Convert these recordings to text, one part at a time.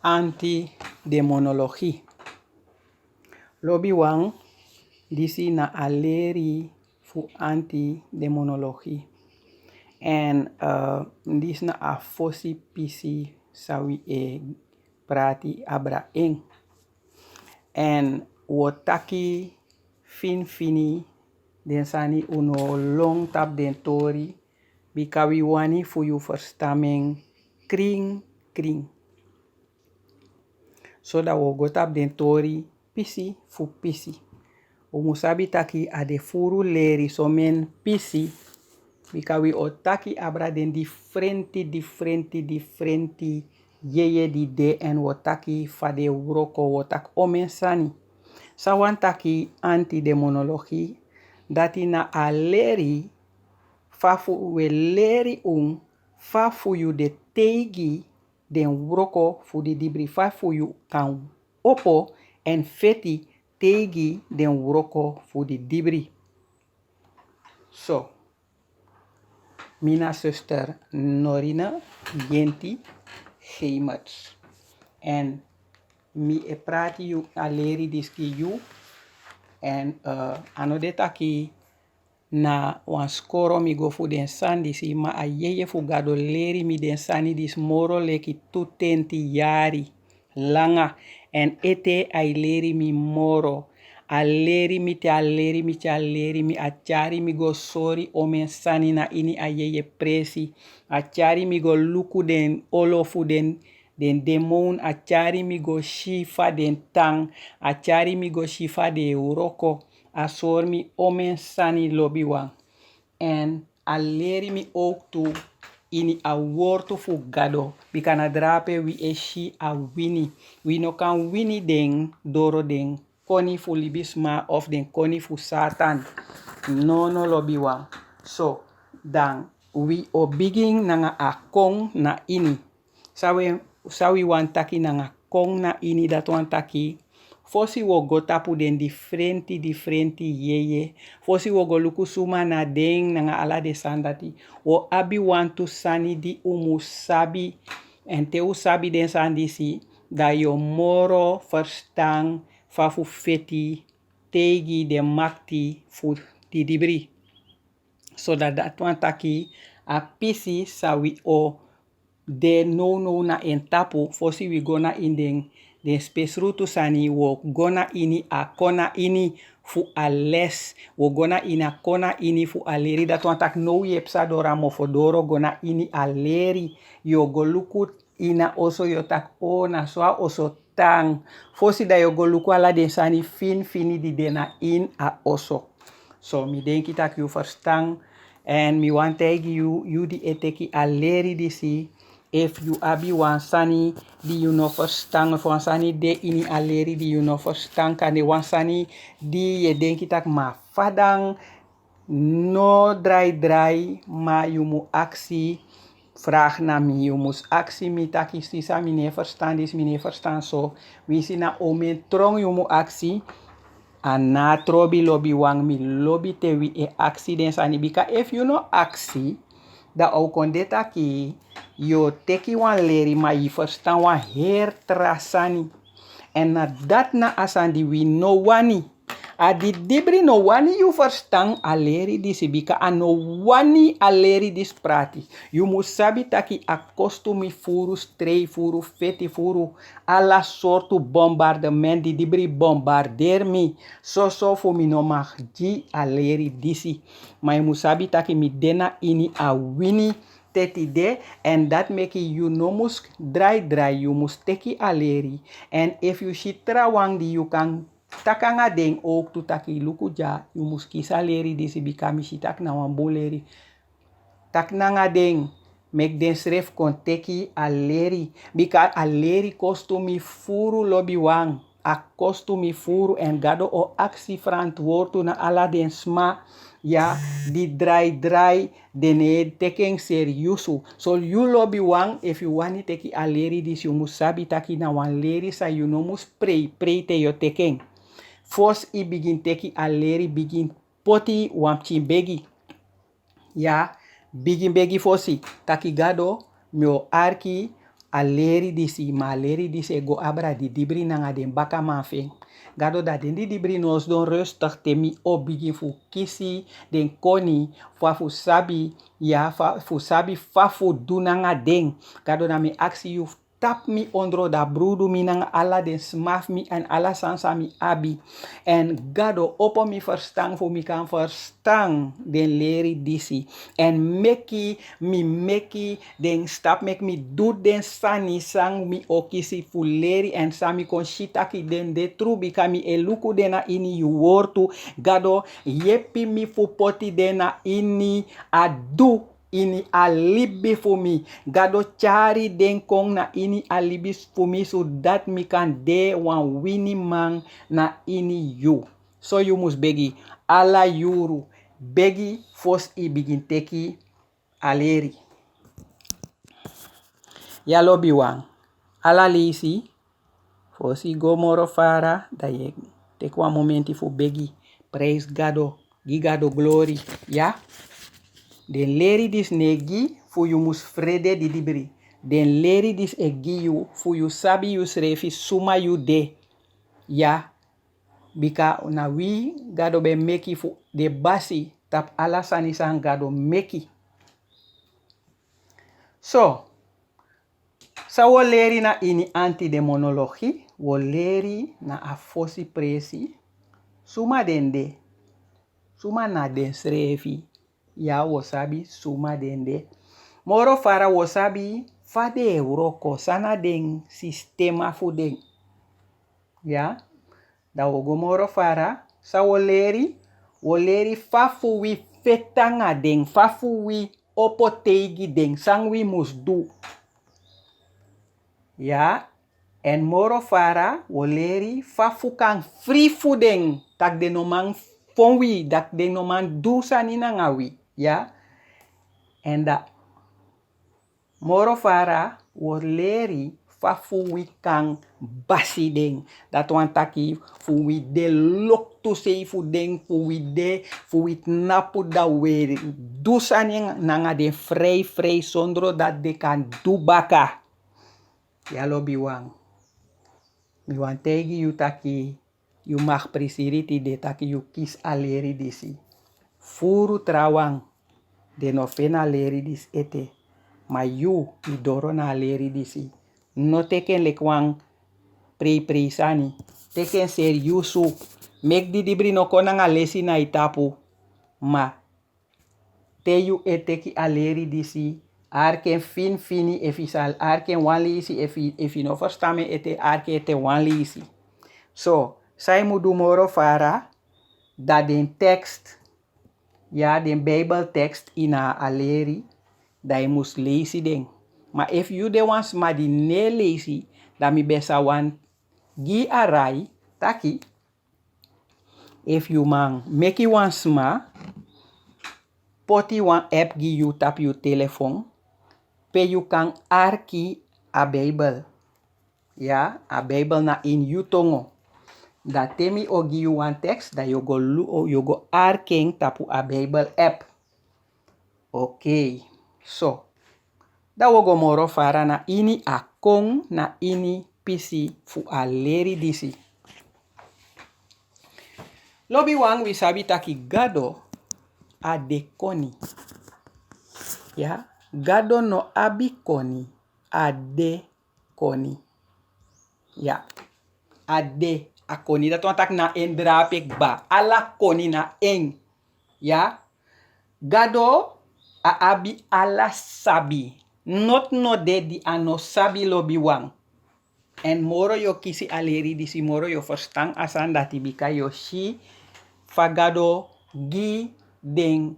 anti-demonologie. Lobi wang disi na aleri fu anti-demonologie. En dis na a fosi pisi sawi e prati abra eng. En wotaki fini den sani uno long tap den tori bikawi wani fu you verstaming kring. So da wo go tap den tori pisi fu pisi. O musabi taki ade furu leri somen pisi bikawi o taki abra den differenti yeye di de en wo taki fade wroko wo tak omen sani. Sawan taki anti-demonologie dati na a leri fafu we leri fafu you de teigi den wroko fu di dibri fafu you kan opo en feti teigi den wroko fu di dibri. So, mina zuster Norina Yenti Geimers. En mi e prati you a leri diski you. En anode taki na wan skoro mi go fu den sandi si ma a yeye fu gado leri mi den sani dis moro leki tutenti yari langa. En ete ay leri mi moro. A leri mi a chari mi go sorry omen sani na ini a yeye presi. A chari mi go luku den olofu den demon. A chari mi go shifa den tang. A chari mi go shifa de uroko. A sor mi omen sani lobi wang. En a leri mi ook tu ini a wortu fu gado. Bikana drape wi eshi a wini. We no kan wini den doro den koni fu libisma of den koni fu satan. No lobi wang. So, dan we o begin nanga a kong na ini. Sawi wan taki nanga kong na ini dat wan taki. Fosi wo go tapu den differenti yeye. Fosi wo go luku suma na den nanga ala de sandati. O abi wan tu sani di umusabi. En te usabi den sandisi. Da yo moro verstang fafu feti tegi de makti fu di dibri. So dat wan taki a pisi sawi o de no na en tapu. Fosi we gona in den space rutu sani wo gona ini a kona ini fu a les. Wo gona ina kona ini fu a leri. Dat wan tak no yepsa dora mofodoro gona ini a leri. Yo go luku ina oso yo tak na soa oso tang. Fosi da yo go luku ala den sani fini di dena in a oso. So mi denki tak you verstang. En mi wan tegi you di eteki a leri disi. If you abi wan sani di you no verstang. Of wan sani de ini a leri di you no verstang. Kane wan sani di ye denki tak ma fadang. No drai. Ma you mu aksi. Vraag na mi. You mus aksi mi taki sisa mi ne verstaan dis mi ne verstaan so. Wisi na omen trong you mu aksi. Ana trobi lobi wang mi lobi te wi e aksi den sani. Bika if you no aksi. Da au kondeta ki yo teki wan leri ma yi verstaan wan her trasani. En na dat na asandi we no wani. A di dibri no wani you verstaan a leri disi. Bika a no wani a leri dis prati. You musabi taki a kostumi furu, strei furu, feti furu. Alla sortu bombardement di dibri bombarder mi. So fu mi no mag ji a leri disi. Ma you musabi taki mi dena ini a wini. Teti de and that make you no mus dry you must teki a leri. And if you shitra wang di you kan takanga den ook tu taki luku ja you must kisa leri disi bikami shitak na wan boleri. Tak nanga den make den sref kon teki a leri. Bika a leri kostumi furu lobi wang. A kostumi furu en gado o aksi verantwoord na ala den sma. Ja, di dry dene teken seriusu. So you lobby wang if you wani teki a leri dis you must sabi taki na wan leri sa you no must pray te yo teken. Fos I begin teki a leri begin poti wamchi begi. Ja, begin begi fosi. Taki gado mio arki a leri disi, ma leri disi go abra di dibri nanga den baka mafeng. Gado da den di dibri nos don rustig te mi obigi fu kisi den koni fa fu sabi ya fu sabi fa fu du nanga den. Gado da mi aksi you tap mi ondro da brudu mi nanga ala den smaf mi en ala sansa mi abi. En gado opo mi verstang fu mi kan verstang den leri disi. En meki den stap mek mi do den sani sang mi okisi fu leri en sami kon shitaki den de trubi kami eluku dena ini yu wortu. Gado yepi mi fu poti dena ini adu. Ini alibi fu mi. Gado chari den kong na ini alibi fu mi so dat mi kan de wan wini man na ini you. So you must begi ala yuru. Begi fos I begin teki aleri. Ya lobi wang. Ala lisi. Fosi go moro fara. Da ye tek wan momenti fu begi. Praise Gado. Gigado glory. Ya. Den leri dis negi fu you mus frede di dibri. Den leri dis egi you fu you sabi you srefi suma you de. Ya. Bika na wi Gado be meki fu de basi tap ala sanisan Gado meki. So. Sa wo leri na ini anti-demonologie. Wo leri na a fosi presi. Suma dende. Suma na den srefi. Ya wo sabi suma dende. Moro fara wo sabi fade euroko sana den sistema fu den. Ya. Da wo go moro fara. Sa wo leri fa fu wi fetanga den. Fa fu wi opo teigi den. Sang wi mus du. Ya. En moro fara wo leri fa fu kan free fu den. Tak de no man fon wi. Tak de no man du sanina nga wi. Ya. En da moro fara wo leri fa fu wi kan basi den. Dat wan taki fu wi de lok tu sei fu den. Fu wi napu da we du sanin nanga de frei sondro dat de kan du baka. Ya lobi wang. Mi wan tegi you taki you mag prisiriti de taki you kis aleri disi. Furu trawang. De novena leri dis ete. Ma you idoro na leri disi. No teken lekwang prei sani. Teken seriusu. Mek di dibri no kona nga lesi na itapu. Ma te you eteki aleri disi. Arken fini efisal. Arken wan lisi efi no verstame ete arken ete wan lisi. So, sai mudu moro fara. Da den tekst. Ja, den Bijbeltekst ina aleri. Da je mus lezen den. Maar if you de wans ma di ne lezi. Da mi besa wan gi arai. Taki. If you man meki wan sma. Poti wan app gi you tap you telephone. Pe you kan arki a Bijbel. Ja, a Bijbel na in you tongo. Da temi o gi you wan tekst. Da you go arking tapu a Bijbel app. Okay. So. Da wogo moro fara na ini akong na ini pisi fu a leri disi. Lobi wang wi sabi taki Gado a de koni. Ya. Gado no abi koni. A de koni. Ya. A de a koni. Dat wan tak na en drapik ba. Ala koni na en. Ya. Gado a abi ala sabi. Not no de di ano sabi lobi wang. En moro yo kisi aleri disi moro yo verstang asan dati bika yo shi fagado gi den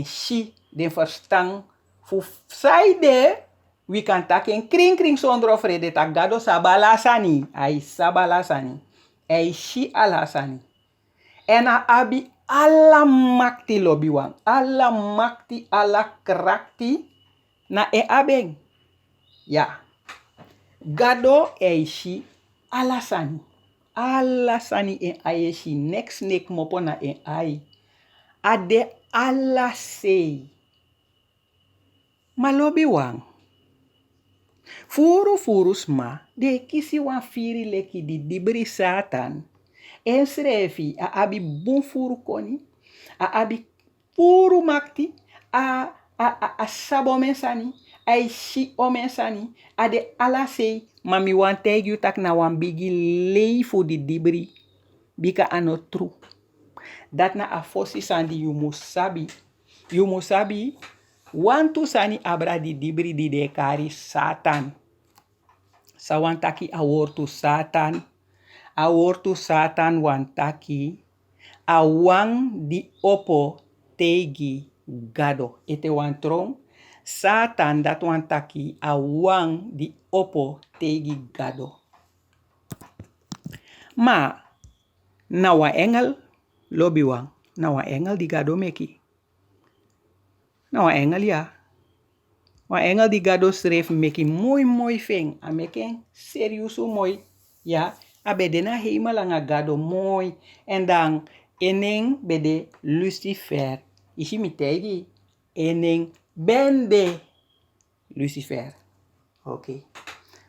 shi den verstang fu saide we kan taken kring sondro frede tak gado sabalasani ai sabalasani ai shi alasani en a abi ala makti lobi wang ala makti ala krakti na e abeng. Ya. Gado eishi alasani. Alasani en ayeshi. Next nek mopo na en ai. Ade alasei. Malobi wang. Furu sma, de kisi wan firi leki di dibri satan. En srefi a abi bun furu koni, a abi puru makti, a sabo mensani, a ishi o mensani, a de ala sei, mami wan tegi tak na wan bigi lei fu di dibri, bika ano tru. Dat na a fosi sandi you musabi, wantu sani abra di dibri di dekari satan. Sawantaki awortu satan wantaki awang di opo tegi gado. Ete wantron satan dat wantaki awang di opo tegi gado. Ma nawa engel lobi wang. Nawa engel di gado meki. Nawa engel ya. Wa engel di gado sref meki moi feng. A meken seriusu moi. Ya, a bedena heima langa gado moi. En dan eneng bede Lucifer. Isi mitegi. Eneng bende Lucifer. Okay.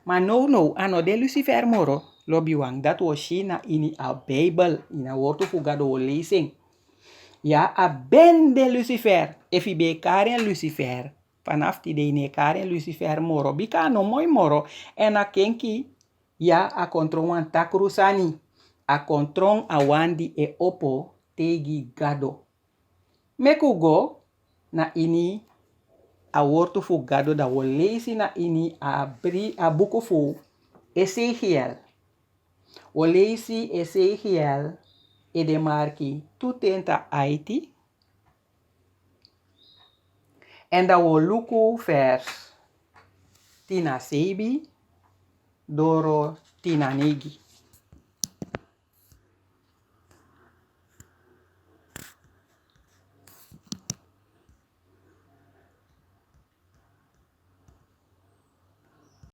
Maar no, ano de Lucifer moro. Lobi wang. Dat was na ini a Bible. Ina wortu fu gado wo lezing. Ja, a bende Lucifer. Efi be karen Lucifer. Vanaf die de karen Lucifer moro. Bika no moi moro. En a kenki. Ja, a kontrong wan takrusani. A kontrong a wandi e opo tegi gado. Meku go na ini a wortu fu gado da wo lezi na ini a buku fu Ezekiel. Wo lezi Ezekiel e de marki 2:8. En da wo luku vers tina sebi doro tina negi.